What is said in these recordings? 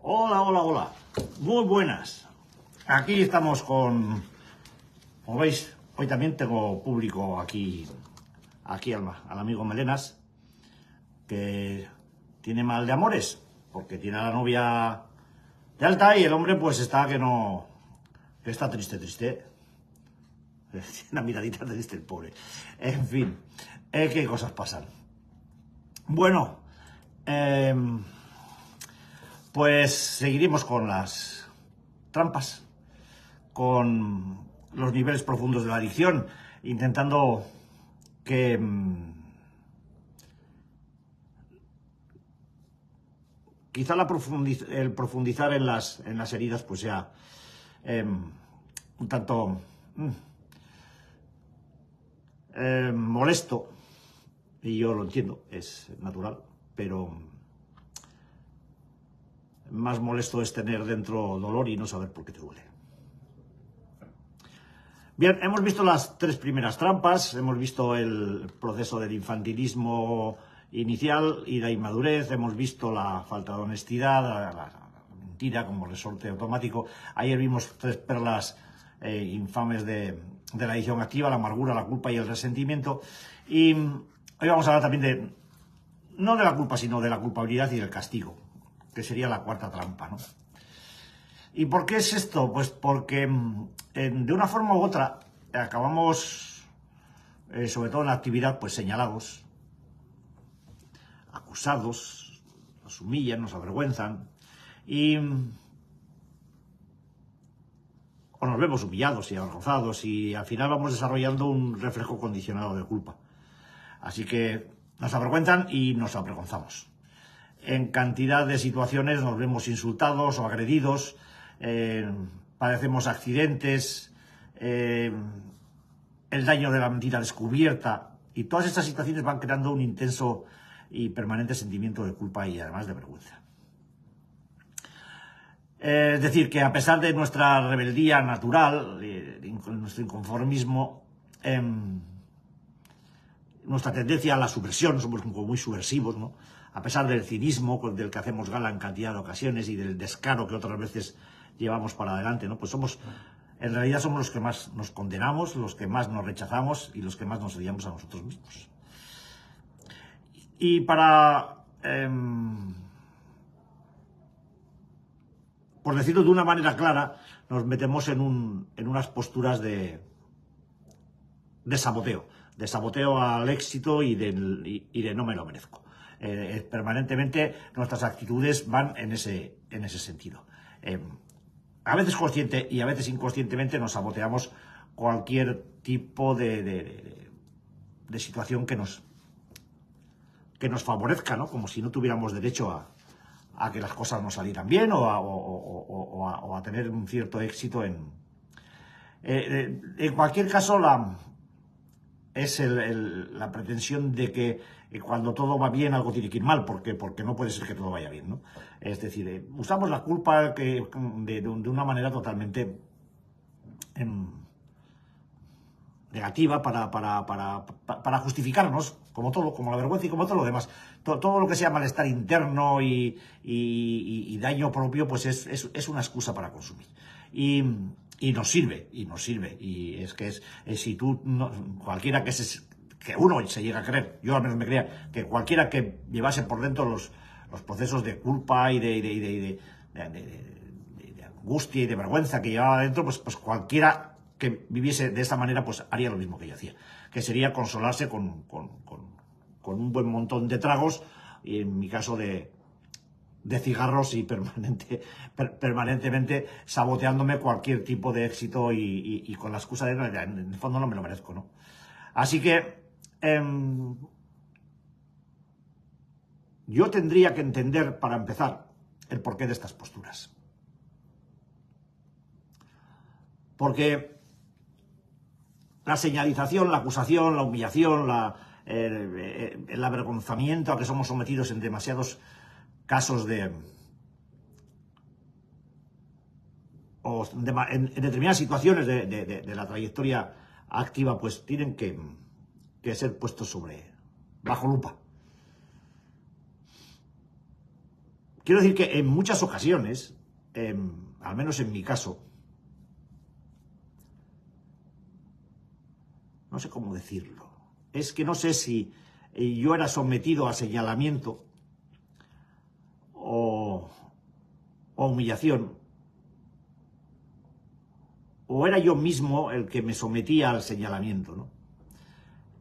Hola, hola, hola. Muy buenas. Aquí estamos con... Como veis, hoy también tengo público aquí al amigo Melenas, que tiene mal de amores, porque tiene a la novia de alta y el hombre pues está que está triste. Tiene una miradita triste el pobre. En fin, qué cosas pasan. Bueno, pues seguiremos con las trampas, con los niveles profundos de la adicción, intentando que quizá el profundizar en las heridas pues sea un tanto molesto, y yo lo entiendo, es natural, pero más molesto es tener dentro dolor y no saber por qué te duele. Bien, hemos visto las tres primeras trampas, hemos visto el proceso del infantilismo inicial y la inmadurez, hemos visto la falta de honestidad, la mentira como resorte automático. Ayer vimos tres perlas infames de la adicción activa: la amargura, la culpa y el resentimiento. Y hoy vamos a hablar también no de la culpa, sino de la culpabilidad y del castigo, que sería la cuarta trampa, ¿no? ¿Y por qué es esto? Pues porque de una forma u otra acabamos, sobre todo en la actividad, pues señalados, acusados, nos humillan, nos avergüenzan o nos vemos humillados y avergonzados, y al final vamos desarrollando un reflejo condicionado de culpa. Así que nos avergüenzan y nos avergonzamos. En cantidad de situaciones nos vemos insultados o agredidos, padecemos accidentes, el daño de la mentira descubierta, y todas estas situaciones van creando un intenso y permanente sentimiento de culpa y además de vergüenza. Es decir, que a pesar de nuestra rebeldía natural, nuestro inconformismo, nuestra tendencia a la subversión, somos muy subversivos, ¿no? A pesar del cinismo del que hacemos gala en cantidad de ocasiones y del descaro que otras veces llevamos para adelante, ¿no? Pues en realidad somos los que más nos condenamos, los que más nos rechazamos y los que más nos odiamos a nosotros mismos. Y por decirlo de una manera clara, nos metemos en unas posturas de saboteo al éxito y de no me lo merezco. Permanentemente nuestras actitudes van en ese sentido. A veces consciente y a veces inconscientemente nos saboteamos cualquier tipo de situación que nos favorezca, ¿no? Como si no tuviéramos derecho a que las cosas nos salieran bien o a tener un cierto éxito en cualquier caso. La pretensión de que cuando todo va bien algo tiene que ir mal, porque no puede ser que todo vaya bien, ¿no? Es decir, usamos la culpa de una manera totalmente negativa para justificarnos, como la vergüenza y como todo lo demás. Todo lo que sea malestar interno y daño propio, pues es una excusa para consumir. Y nos sirve. Y es que si tú, cualquiera que uno se llega a creer, yo al menos me creía, que cualquiera que llevase por dentro los procesos de culpa y de angustia y de vergüenza que llevaba dentro, pues cualquiera que viviese de esta manera, pues haría lo mismo que yo hacía, que sería consolarse con un buen montón de tragos, y en mi caso de cigarros, y permanentemente saboteándome cualquier tipo de éxito y con la excusa de en el fondo no me lo merezco, ¿no? Así que yo tendría que entender, para empezar, el porqué de estas posturas. Porque la señalización, la acusación, la humillación, el avergonzamiento a que somos sometidos en demasiados casos en determinadas situaciones de la trayectoria activa, pues tienen que ser puestos bajo lupa. quiero decir que en muchas ocasiones, al menos en mi caso, no sé cómo decirlo, es que no sé si yo era sometido a señalamiento o humillación, o era yo mismo el que me sometía al señalamiento, ¿no?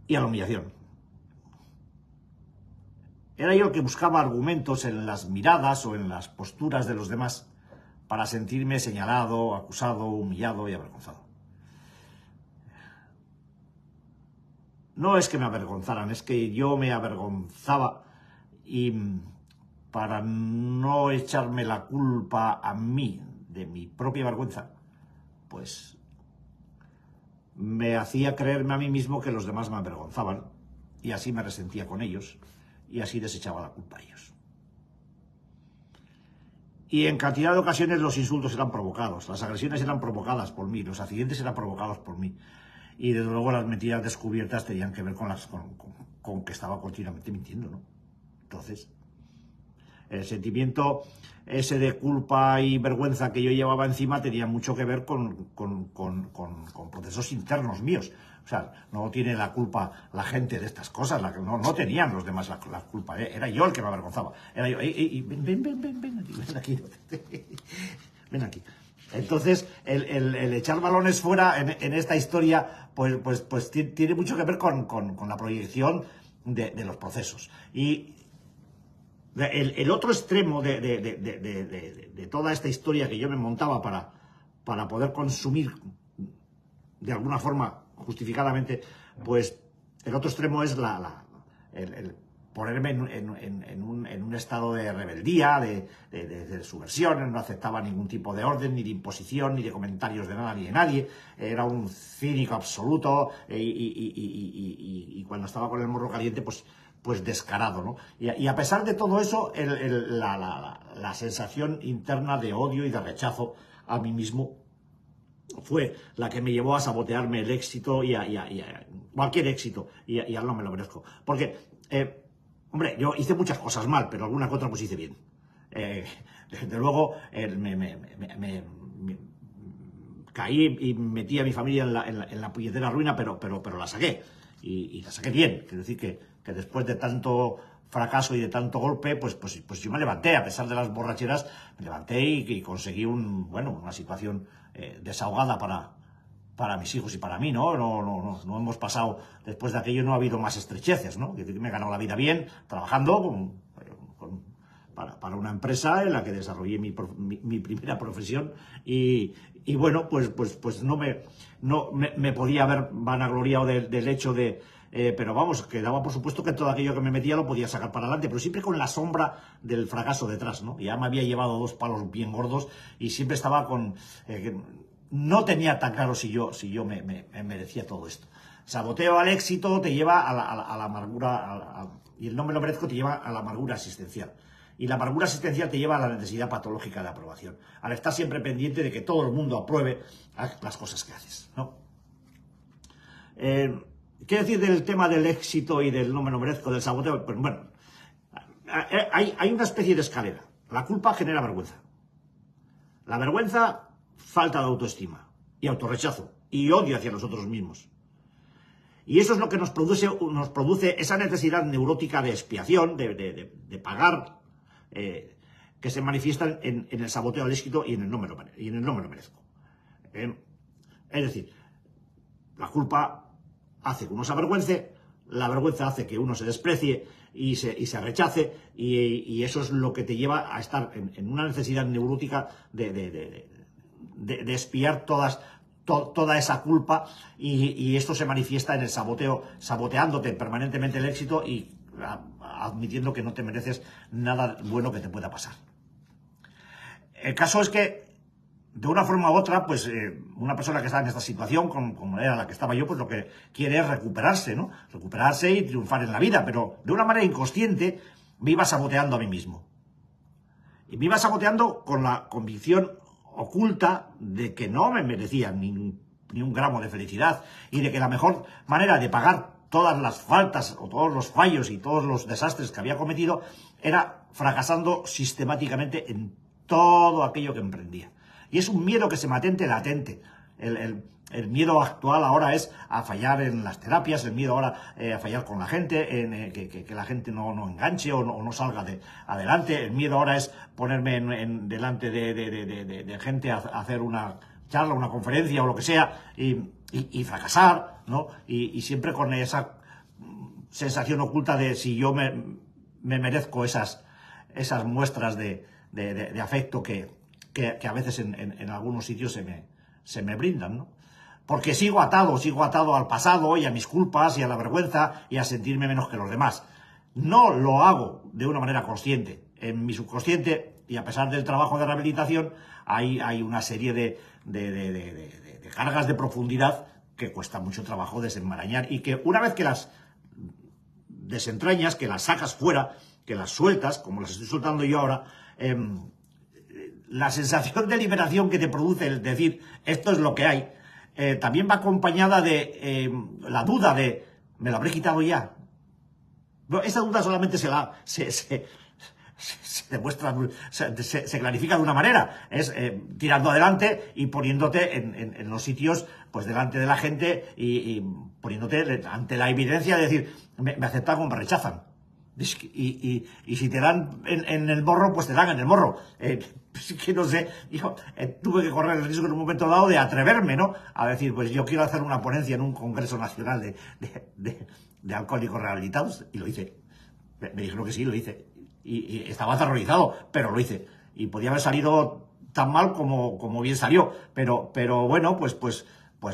Y a la humillación. Era yo el que buscaba argumentos en las miradas o en las posturas de los demás para sentirme señalado, acusado, humillado y avergonzado. No es que me avergonzaran, es que yo me avergonzaba, y para no echarme la culpa a mí de mi propia vergüenza, pues me hacía creerme a mí mismo que los demás me avergonzaban, y así me resentía con ellos, y así desechaba la culpa a ellos. Y en cantidad de ocasiones los insultos eran provocados, las agresiones eran provocadas por mí, los accidentes eran provocados por mí. Y desde luego las mentiras descubiertas tenían que ver con que estaba continuamente mintiendo, ¿no? Entonces, el sentimiento ese de culpa y vergüenza que yo llevaba encima tenía mucho que ver con procesos internos míos. O sea, no tiene la culpa la gente de estas cosas, no tenían los demás la culpa, era yo el que me avergonzaba. Era yo, ven aquí, ven aquí. Entonces, el echar balones fuera en esta historia, pues tiene mucho que ver con la proyección de los procesos. Y el otro extremo de toda esta historia que yo me montaba para poder consumir de alguna forma justificadamente, pues el otro extremo es el ponerme en un estado de rebeldía, de subversión. No aceptaba ningún tipo de orden, ni de imposición, ni de comentarios de nada ni de nadie. Era un cínico absoluto, y cuando estaba con el morro caliente, pues descarado, ¿no? Y a pesar de todo eso, la sensación interna de odio y de rechazo a mí mismo fue la que me llevó a sabotearme el éxito y a cualquier éxito, y no me lo merezco. Porque, hombre, yo hice muchas cosas mal, pero alguna que otra pues hice bien. Desde luego, me caí y metí a mi familia en la puñetera ruina, pero la saqué. Y la saqué bien. Quiero decir que después de tanto fracaso y de tanto golpe, pues yo me levanté, a pesar de las borracheras, me levanté y conseguí una situación desahogada para mis hijos y para mí, ¿no? No hemos pasado, después de aquello no ha habido más estrecheces, ¿no? Yo me he ganado la vida bien, trabajando para una empresa en la que desarrollé mi primera profesión, y bueno, pues no me podía haber vanagloriado del hecho de... pero vamos, que daba por supuesto que todo aquello que me metía lo podía sacar para adelante, pero siempre con la sombra del fracaso detrás, ¿no? Ya me había llevado 2 palos bien gordos y siempre estaba no tenía tan claro si yo me merecía todo esto. Saboteo al éxito te lleva a la amargura, y el no me lo merezco te lleva a la amargura existencial. Y la amargura existencial te lleva a la necesidad patológica de aprobación, al estar siempre pendiente de que todo el mundo apruebe las cosas que haces, ¿no? ¿Qué decir del tema del éxito y del no me lo merezco, del saboteo? Pues bueno, hay una especie de escalera. La culpa genera vergüenza. La vergüenza, falta de autoestima y autorrechazo y odio hacia nosotros mismos. Y eso es lo que nos produce esa necesidad neurótica de expiación, de pagar, que se manifiestan en el saboteo al éxito y en el no me lo merezco. Es decir, la culpa hace que uno se avergüence, la vergüenza hace que uno se desprecie y se rechace, y eso es lo que te lleva a estar en una necesidad neurótica de expiar toda esa culpa, y esto se manifiesta en el saboteo, saboteándote permanentemente el éxito y admitiendo que no te mereces nada bueno que te pueda pasar. El caso es que, de una forma u otra, pues una persona que está en esta situación, como era la que estaba yo, pues lo que quiere es recuperarse, ¿no? Recuperarse y triunfar en la vida, pero de una manera inconsciente me iba saboteando a mí mismo. Y me iba saboteando con la convicción oculta de que no me merecía ni un gramo de felicidad, y de que la mejor manera de pagar todas las faltas o todos los fallos y todos los desastres que había cometido, era fracasando sistemáticamente en todo aquello que emprendía. Y es un miedo que se mantente latente. El miedo actual ahora es a fallar en las terapias, el miedo ahora a fallar con la gente, en que la gente no enganche o no salga adelante. El miedo ahora es ponerme delante de gente a hacer una charla, una conferencia o lo que sea y fracasar, ¿no? Y siempre con esa sensación oculta de si yo me merezco esas muestras de afecto que a veces en algunos sitios se me brindan, ¿no? Porque sigo atado al pasado y a mis culpas y a la vergüenza y a sentirme menos que los demás. No lo hago de una manera consciente. En mi subconsciente, y a pesar del trabajo de rehabilitación, hay una serie de cargas de profundidad que cuesta mucho trabajo desenmarañar y que una vez que las desentrañas, que las sacas fuera, que las sueltas, como las estoy soltando yo ahora, la sensación de liberación que te produce el decir esto es lo que hay, también va acompañada de la duda de ¿me lo habré quitado ya? No, esa duda solamente se demuestra, se clarifica de una manera, es tirando adelante y poniéndote en los sitios, pues delante de la gente y poniéndote ante la evidencia de decir, me aceptan o me rechazan. Y si te dan en el morro, pues te dan en el morro. Pues que no sé, hijo, tuve que correr el riesgo en un momento dado de atreverme, ¿no? A decir, pues yo quiero hacer una ponencia en un congreso nacional de alcohólicos rehabilitados, y lo hice. Me dijeron que sí, lo hice. Y estaba aterrorizado, pero lo hice. Y podía haber salido tan mal como bien salió. Pero bueno, pues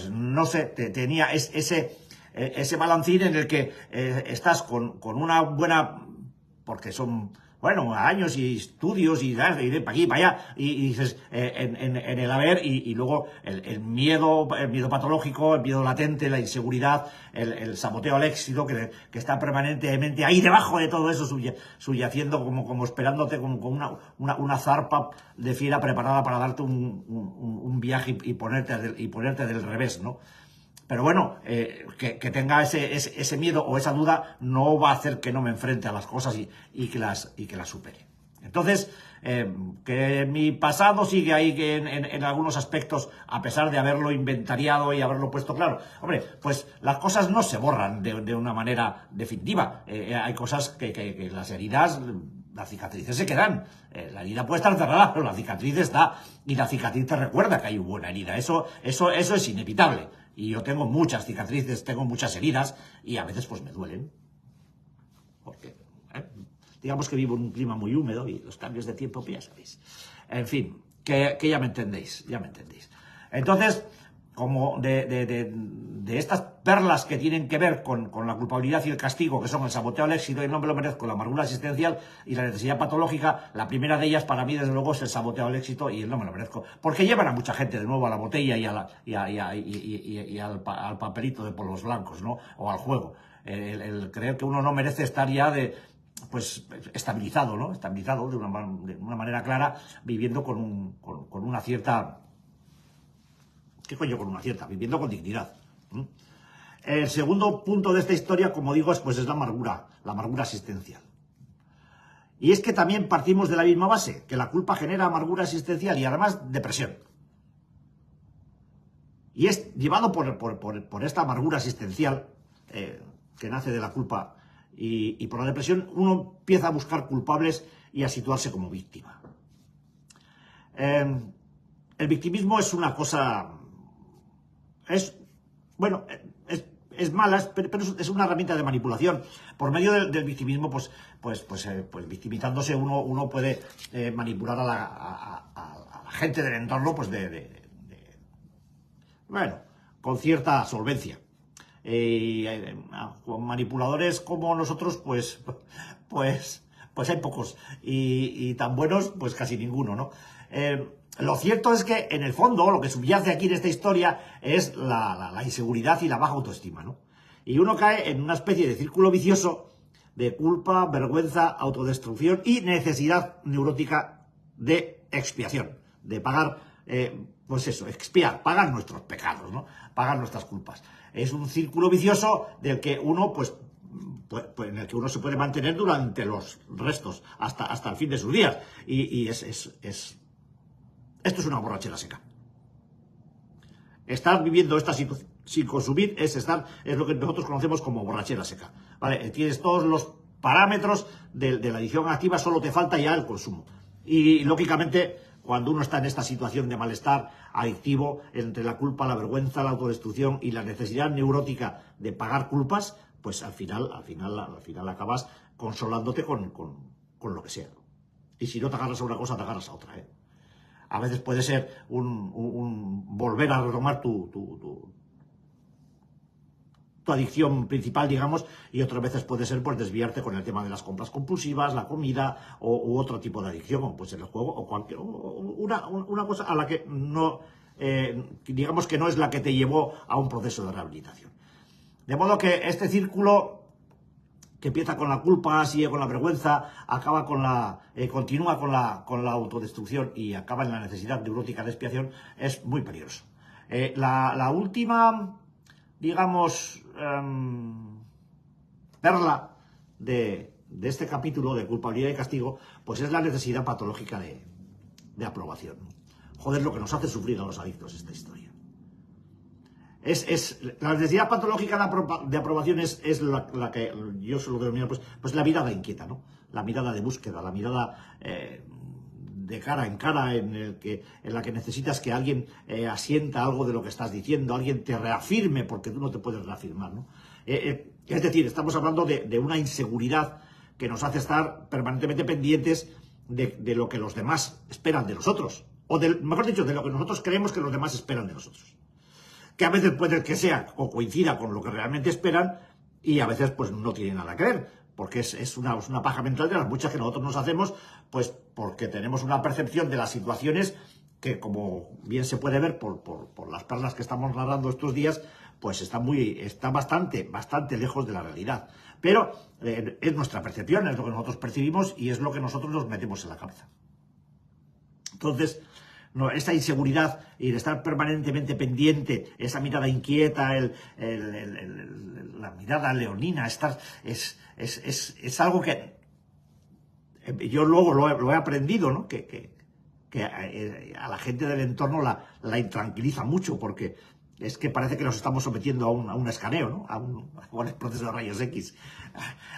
no sé, tenía ese balancín en el que estás con una buena, porque son, bueno, años y estudios y de para aquí, para allá, y dices, en el haber, y luego el miedo patológico, el miedo latente, la inseguridad, el saboteo al éxito, que está permanentemente ahí debajo de todo eso, subyaciendo como esperándote, como una zarpa de fiera preparada para darte un viaje y ponerte del revés, ¿no? Pero bueno, que tenga ese miedo o esa duda no va a hacer que no me enfrente a las cosas y que las supere. Entonces, que mi pasado sigue ahí que en algunos aspectos, a pesar de haberlo inventariado y haberlo puesto claro. Hombre, pues las cosas no se borran de una manera definitiva. Hay cosas que las heridas, las cicatrices se quedan. La herida puede estar cerrada, pero la cicatriz está. Y la cicatriz te recuerda que hay una herida. Eso es inevitable. Y yo tengo muchas cicatrices, tengo muchas heridas y a veces pues me duelen. Porque, digamos que vivo en un clima muy húmedo y los cambios de tiempo, pues ya sabéis. En fin, que ya me entendéis, Entonces, como de estas perlas que tienen que ver con la culpabilidad y el castigo, que son el saboteo al éxito y no me lo merezco, la amargura existencial y la necesidad patológica, la primera de ellas para mí desde luego es el saboteo al éxito y el no me lo merezco, porque llevan a mucha gente de nuevo a la botella y al papelito de polvos blancos, ¿no? O al juego, el creer que uno no merece estar ya pues estabilizado, ¿no? Estabilizado de una manera clara, viviendo con una cierta... ¿Qué coño con una cierta? Viviendo con dignidad. El segundo punto de esta historia, como digo, es la amargura existencial. Y es que también partimos de la misma base, que la culpa genera amargura existencial y además depresión. Y es llevado por esta amargura existencial que nace de la culpa y por la depresión, uno empieza a buscar culpables y a situarse como víctima. El victimismo es una cosa... Es mala, pero es una herramienta de manipulación. Por medio del victimismo, pues victimizándose uno puede manipular a la gente del entorno, pues con cierta solvencia. Con manipuladores como nosotros, pues hay pocos. Y tan buenos, pues casi ninguno, ¿no? Lo cierto es que, en el fondo, lo que subyace aquí en esta historia es la inseguridad y la baja autoestima, ¿no? Y uno cae en una especie de círculo vicioso de culpa, vergüenza, autodestrucción y necesidad neurótica de expiación, de pagar, expiar, pagar nuestros pecados, ¿no? Pagar nuestras culpas. es un círculo vicioso del que uno, pues en el que uno se puede mantener durante los restos, hasta el fin de sus días. Y esto es una borrachera seca. Estar viviendo esta situación sin consumir es lo que nosotros conocemos como borrachera seca. ¿Vale? Tienes todos los parámetros de la adicción activa, solo te falta ya el consumo. Y lógicamente, cuando uno está en esta situación de malestar adictivo, entre la culpa, la vergüenza, la autodestrucción y la necesidad neurótica de pagar culpas, pues al final acabas consolándote con lo que sea. Y si no te agarras a una cosa, te agarras a otra, ¿eh? A veces puede ser un volver a retomar tu adicción principal, digamos, y otras veces puede ser pues desviarte con el tema de las compras compulsivas, la comida u otro tipo de adicción, como puede ser el juego o una cosa a la que no, digamos que no es la que te llevó a un proceso de rehabilitación. De modo que este círculo que empieza con la culpa, sigue con la vergüenza, continúa con la autodestrucción y acaba en la necesidad neurótica de expiación, es muy peligroso. La última, digamos, perla de este capítulo de culpabilidad y castigo, pues es la necesidad patológica de aprobación. Joder, lo que nos hace sufrir a los adictos esta historia. La necesidad patológica de aprobación es la que yo suelo denominar pues la mirada inquieta, ¿no? La mirada de búsqueda, la mirada de cara en cara en la que necesitas que alguien asienta algo de lo que estás diciendo, alguien te reafirme porque tú no te puedes reafirmar, ¿no? Es decir, estamos hablando de una inseguridad que nos hace estar permanentemente pendientes de lo que los demás esperan de nosotros, o mejor dicho, de lo que nosotros creemos que los demás esperan de nosotros. Que a veces puede que sea o coincida con lo que realmente esperan y a veces pues no tiene nada que ver, porque es una paja mental de las muchas que nosotros nos hacemos, pues porque tenemos una percepción de las situaciones que, como bien se puede ver por las perlas que estamos narrando estos días, pues está bastante lejos de la realidad. Pero es nuestra percepción, es lo que nosotros percibimos y es lo que nosotros nos metemos en la cabeza. Entonces, no, esta inseguridad y de estar permanentemente pendiente, esa mirada inquieta, la mirada leonina, es algo que yo luego lo he aprendido, ¿no? Que a la gente del entorno la intranquiliza mucho, porque es que parece que nos estamos sometiendo a un escaneo, ¿no? A un proceso de rayos X.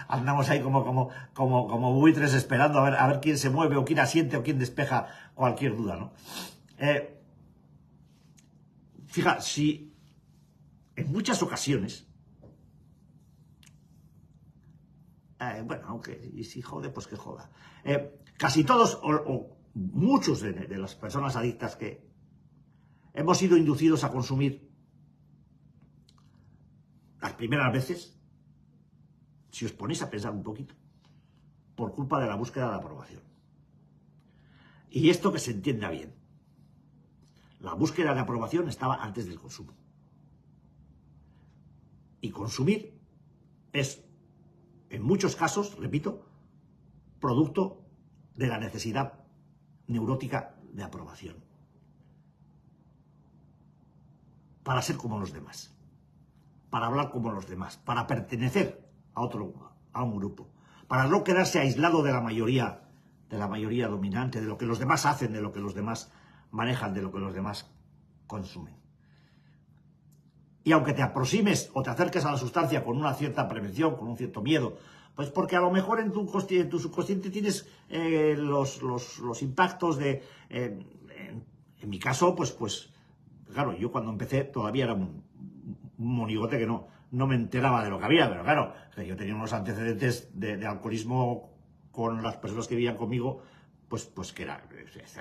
Andamos ahí como buitres esperando a ver quién se mueve o quién asiente o quién despeja cualquier duda, ¿no? Fija, si en muchas ocasiones, bueno, aunque y si jode, pues que joda. Casi todos o muchos de las personas adictas que hemos sido inducidos a consumir las primeras veces, si os ponéis a pensar un poquito, por culpa de la búsqueda de aprobación. Y esto que se entienda bien. La búsqueda de aprobación estaba antes del consumo. Y consumir es, en muchos casos, repito, producto de la necesidad neurótica de aprobación. Para ser como los demás. Para hablar como los demás. Para pertenecer a un grupo. Para no quedarse aislado de la mayoría dominante, de lo que los demás hacen, de lo que los demás manejan, de lo que los demás consumen. Y aunque te aproximes o te acerques a la sustancia con una cierta prevención, con un cierto miedo, pues porque a lo mejor en tu subconsciente tienes los impactos en mi caso, pues claro, yo cuando empecé todavía era un monigote que no me enteraba de lo que había, pero claro, yo tenía unos antecedentes de alcoholismo con las personas que vivían conmigo, pues que era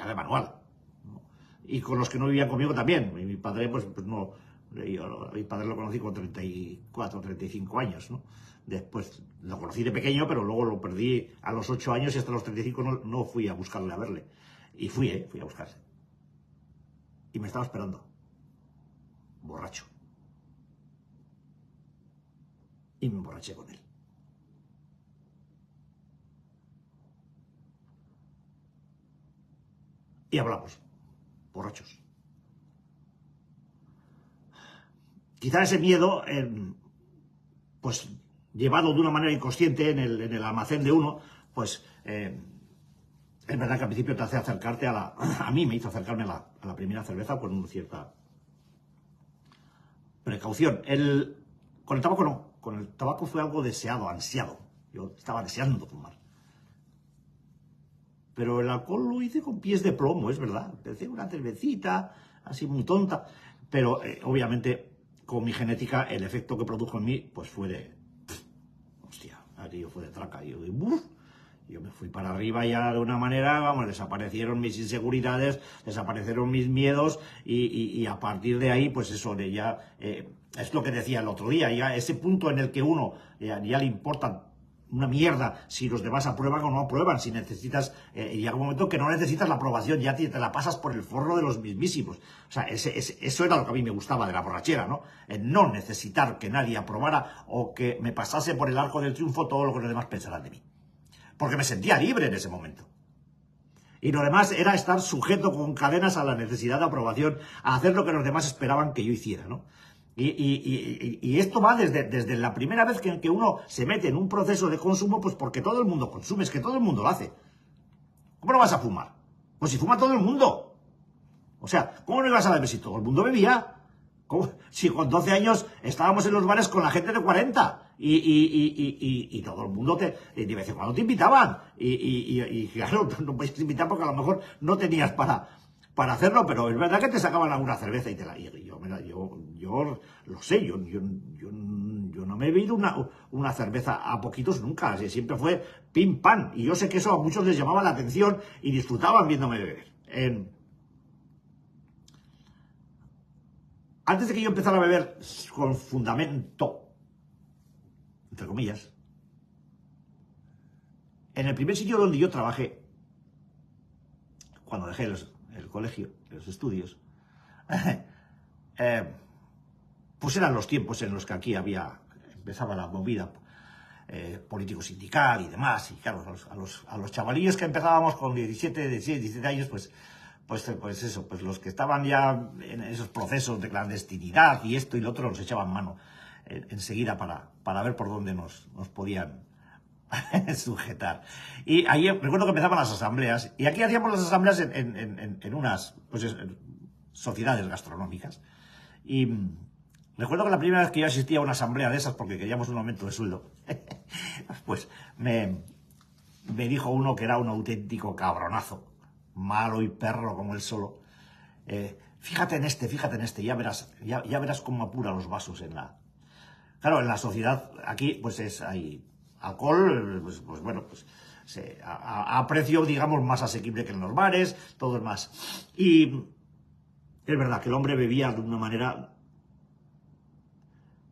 de manual, ¿no? Y con los que no vivían conmigo también. Mi padre, pues no, yo a mi padre lo conocí con 34, 35 años, ¿no? Después lo conocí de pequeño, pero luego lo perdí a los 8 años y hasta los 35 no fui a buscarle a verle. Y fui a buscarle. Y me estaba esperando, borracho. Y me emborraché con él. Y hablamos, borrachos. quizá ese miedo, pues llevado de una manera inconsciente en el almacén de uno, pues es verdad que al principio te hace acercarte a mí me hizo acercarme a la primera cerveza con una cierta precaución. Con el tabaco no, con el tabaco fue algo deseado, ansiado. Yo estaba deseando fumar. Pero el alcohol lo hice con pies de plomo, es verdad. Empecé una cervecita, así muy tonta. Pero obviamente, con mi genética, el efecto que produjo en mí, pues fue de... Hostia, aquello fue de traca. Yo me fui para arriba ya de una manera, vamos, desaparecieron mis inseguridades, desaparecieron mis miedos y a partir de ahí, pues eso, de ya, es lo que decía el otro día, ya ese punto en el que uno ya le importa una mierda si los demás aprueban o no aprueban, si necesitas, llega un momento que no necesitas la aprobación, ya te la pasas por el forro de los mismísimos. O sea, eso era lo que a mí me gustaba de la borrachera, ¿no? El no necesitar que nadie aprobara o que me pasase por el arco del triunfo todo lo que los demás pensaran de mí. Porque me sentía libre en ese momento. Y lo demás era estar sujeto con cadenas a la necesidad de aprobación, a hacer lo que los demás esperaban que yo hiciera, ¿no? Y esto va desde la primera vez que uno se mete en un proceso de consumo, pues porque todo el mundo consume, es que todo el mundo lo hace. ¿Cómo no vas a fumar? Pues si fuma todo el mundo. O sea, ¿cómo no ibas a beber si todo el mundo bebía? ¿Cómo? Si con 12 años estábamos en los bares con la gente de 40 y todo el mundo de vez en cuando te invitaban. Y claro, no podías invitar porque a lo mejor no tenías para hacerlo, pero es verdad que te sacaban alguna cerveza y yo lo sé, yo no me he bebido una cerveza a poquitos nunca, siempre fue pim pam, y yo sé que eso a muchos les llamaba la atención y disfrutaban viéndome beber. Antes de que yo empezara a beber con fundamento, entre comillas, en el primer sitio donde yo trabajé, cuando dejé el colegio, los estudios, pues eran los tiempos en los que aquí empezaba la movida político-sindical y demás, y claro, a los chavalillos que empezábamos con 17 años, pues eso, pues los que estaban ya en esos procesos de clandestinidad y esto y lo otro, nos echaban mano enseguida para ver por dónde nos podían sujetar. Y ahí recuerdo que empezaban las asambleas, y aquí hacíamos las asambleas en unas sociedades gastronómicas. Y recuerdo que la primera vez que yo asistí a una asamblea de esas, porque queríamos un aumento de sueldo, pues me dijo uno que era un auténtico cabronazo, malo y perro como él solo. Fíjate en este, ya verás cómo apura los vasos Claro, en la sociedad aquí pues hay alcohol, pues bueno, pues a precio, digamos, más asequible que en los bares, todo es más. Y es verdad que el hombre bebía de una manera,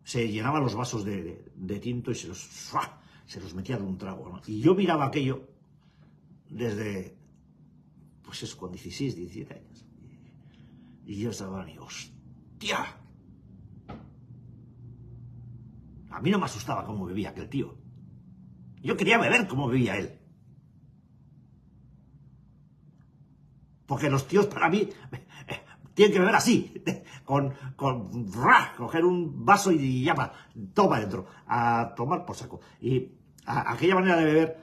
se llenaba los vasos de tinto y se los metía de un trago, ¿no? Y yo miraba aquello desde, pues eso, con 16, 17 años. Y yo estaba, ¡hostia! A mí no me asustaba cómo bebía aquel tío. Yo quería beber cómo bebía él. Porque los tíos para mí tienen que beber así, coger un vaso y ya toma dentro, a tomar por saco. Y aquella manera de beber,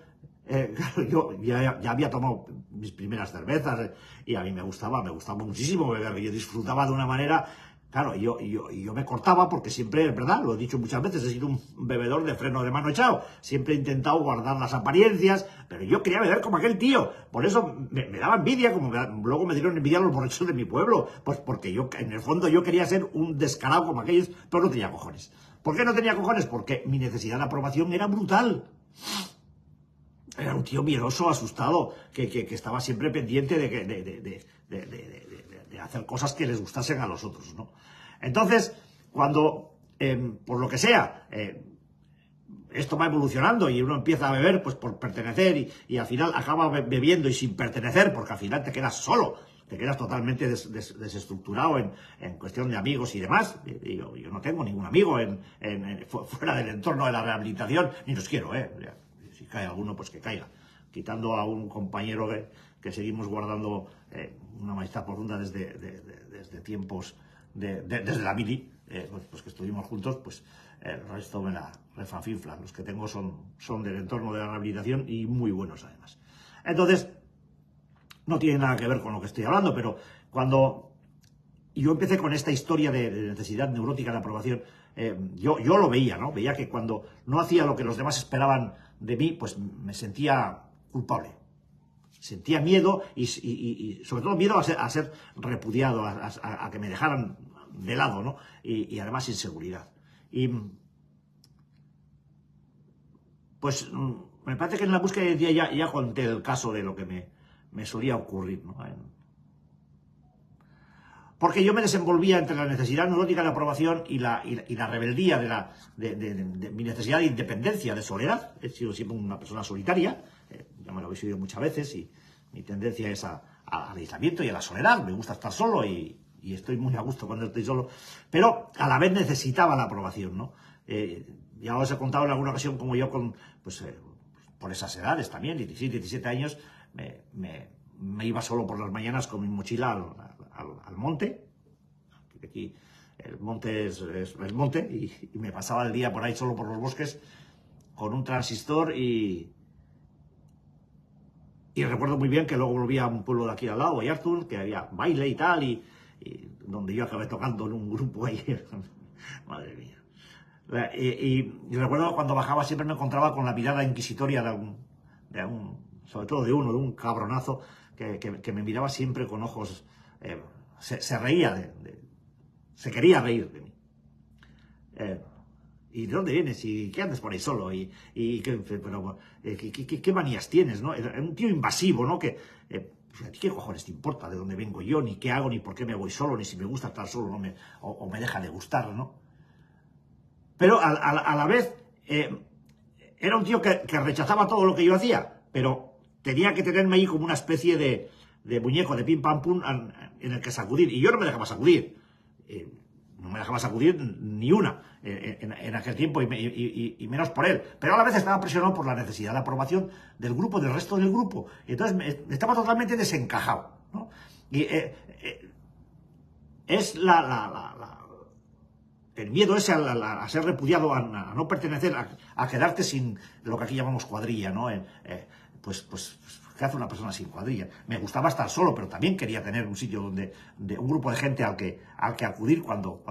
claro, yo ya había tomado mis primeras cervezas y a mí me gustaba muchísimo beber, yo disfrutaba de una manera. Claro, yo me cortaba porque siempre, es verdad, lo he dicho muchas veces, he sido un bebedor de freno de mano echado. Siempre he intentado guardar las apariencias, pero yo quería beber como aquel tío. Por eso me daba envidia, como luego me dieron envidia los borrachos de mi pueblo. Pues porque yo, en el fondo, yo quería ser un descarado como aquellos, pero no tenía cojones. ¿Por qué no tenía cojones? Porque mi necesidad de aprobación era brutal. Era un tío miedoso, asustado, que estaba siempre pendiente de hacer cosas que les gustasen a los otros, ¿no? Entonces, cuando, por lo que sea, esto va evolucionando y uno empieza a beber pues por pertenecer y al final acaba bebiendo y sin pertenecer, porque al final te quedas solo, te quedas totalmente desestructurado en cuestión de amigos y demás. Yo no tengo ningún amigo fuera del entorno de la rehabilitación, ni los quiero, si cae alguno, pues que caiga. Quitando a un compañero que seguimos guardando una amistad profunda desde tiempos desde la mili, pues que estuvimos juntos, pues el resto me la refanfinflan. Los que tengo son del entorno de la rehabilitación y muy buenos además. Entonces, no tiene nada que ver con lo que estoy hablando, pero cuando yo empecé con esta historia de necesidad neurótica de aprobación, yo lo veía, ¿no? Veía que cuando no hacía lo que los demás esperaban de mí, pues me sentía culpable. Sentía miedo y sobre todo miedo a ser repudiado, a que me dejaran de lado, ¿no? Y además inseguridad. Y pues me parece que en la búsqueda de día ya conté el caso de lo que me solía ocurrir, ¿no? Porque yo me desenvolvía entre la necesidad neurótica de aprobación y la rebeldía de mi necesidad de independencia, de soledad. He sido siempre una persona solitaria, ya me lo habéis oído muchas veces, y mi tendencia es al aislamiento y a la soledad. Me gusta estar solo y estoy muy a gusto cuando estoy solo, pero a la vez necesitaba la aprobación, ¿no? Ya os he contado en alguna ocasión como yo, por esas edades también, 16, 17 años, me iba solo por las mañanas con mi mochila al monte. Aquí el monte es el monte, y me pasaba el día por ahí solo por los bosques con un transistor y recuerdo muy bien que luego volví a un pueblo de aquí al lado, Ayartun, que había baile y tal, y donde yo acabé tocando en un grupo ahí. Madre mía. Y recuerdo cuando bajaba siempre me encontraba con la mirada inquisitoria sobre todo de un cabronazo que me miraba siempre con ojos, se reía se quería reír de mí. ¿Y de dónde vienes? ¿Y qué andas por ahí solo? ¿Qué manías tienes, no? Era un tío invasivo, ¿no? Pues, ¿a ti qué cojones te importa de dónde vengo yo? Ni qué hago, ni por qué me voy solo, ni si me gusta estar solo, ¿no? o me deja de gustar, ¿no? Pero a la vez, era un tío que rechazaba todo lo que yo hacía, pero tenía que tenerme ahí como una especie de muñeco de pim pam pum en el que sacudir, y yo no me dejaba sacudir. No me dejaba sacudir ni una en aquel tiempo, y menos por él. Pero a la vez estaba presionado por la necesidad de aprobación del grupo, del resto del grupo. Entonces estaba totalmente desencajado, ¿no? Y es el miedo ese a ser repudiado, a no pertenecer, a quedarte sin lo que aquí llamamos cuadrilla, ¿no? Pues, ¿qué hace una persona sin cuadrilla? Me gustaba estar solo, pero también quería tener un sitio un grupo de gente al que acudir cuando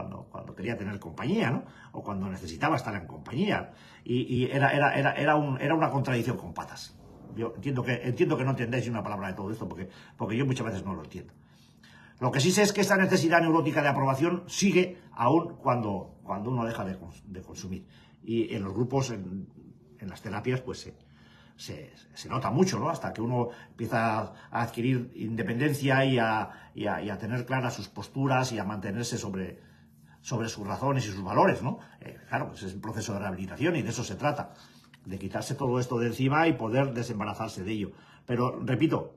quería tener compañía, ¿no? O cuando necesitaba estar en compañía. Y era una contradicción con patas. Yo entiendo que no entendéis ni una palabra de todo esto, porque yo muchas veces no lo entiendo. Lo que sí sé es que esa necesidad neurótica de aprobación sigue aún cuando uno deja de consumir. Y en los grupos, en las terapias, pues se nota mucho, ¿no? Hasta que uno empieza a adquirir independencia y a tener claras sus posturas y a mantenerse sobre sus razones y sus valores, ¿no? Claro, pues es un proceso de rehabilitación y de eso se trata, de quitarse todo esto de encima y poder desembarazarse de ello. Pero, repito,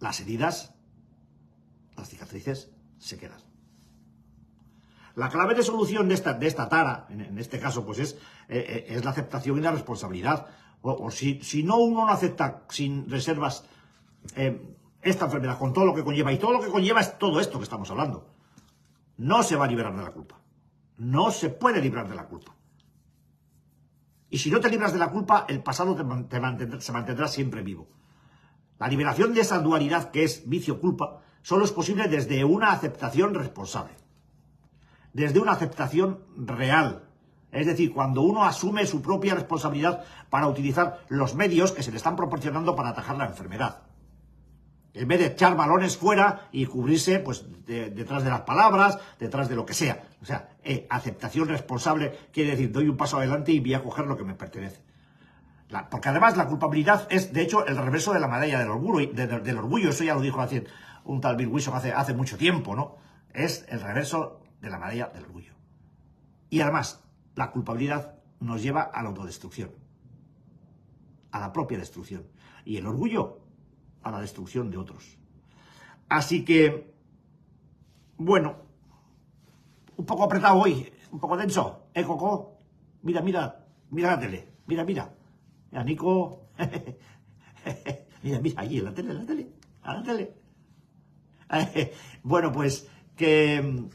las heridas, las cicatrices, se quedan. La clave de solución de esta tara, en este caso, pues es la aceptación y la responsabilidad. Si uno no acepta sin reservas esta enfermedad, con todo lo que conlleva, y todo lo que conlleva es todo esto que estamos hablando, no se va a liberar de la culpa. No se puede librar de la culpa. Y si no te libras de la culpa, el pasado se mantendrá siempre vivo. La liberación de esa dualidad que es vicio-culpa solo es posible desde una aceptación responsable, desde una aceptación real. Es decir, cuando uno asume su propia responsabilidad para utilizar los medios que se le están proporcionando para atajar la enfermedad. En vez de echar balones fuera y cubrirse pues detrás de las palabras, detrás de lo que sea. O sea, aceptación responsable quiere decir, doy un paso adelante y voy a coger lo que me pertenece. Porque además la culpabilidad es, de hecho, el reverso de la medalla del orgullo. Eso ya lo dijo un tal Bill Wilson hace mucho tiempo, ¿no? Es el reverso de la medalla del orgullo. Y además, la culpabilidad nos lleva a la autodestrucción, a la propia destrucción. Y el orgullo, a la destrucción de otros. Así que, bueno, un poco apretado hoy, un poco denso. Coco, mira la tele, mira. Mira, Nico, mira, allí en la tele, a la tele. Bueno, pues que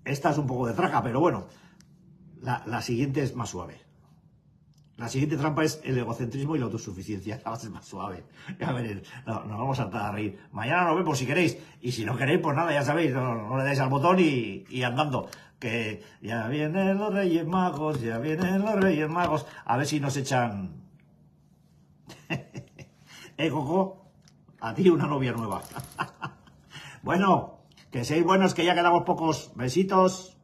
esta es un poco de traca, pero bueno, la siguiente es más suave. La siguiente trampa es el egocentrismo y la autosuficiencia. La base es más suave. Ya veréis, no, nos vamos a hartar a reír. Mañana nos vemos si queréis. Y si no queréis, pues nada, ya sabéis, no le dais al botón y andando. Que ya vienen los Reyes Magos, ya vienen los Reyes Magos. A ver si nos echan... Coco, a ti una novia nueva. Bueno, que seáis buenos, que ya quedamos pocos. Besitos.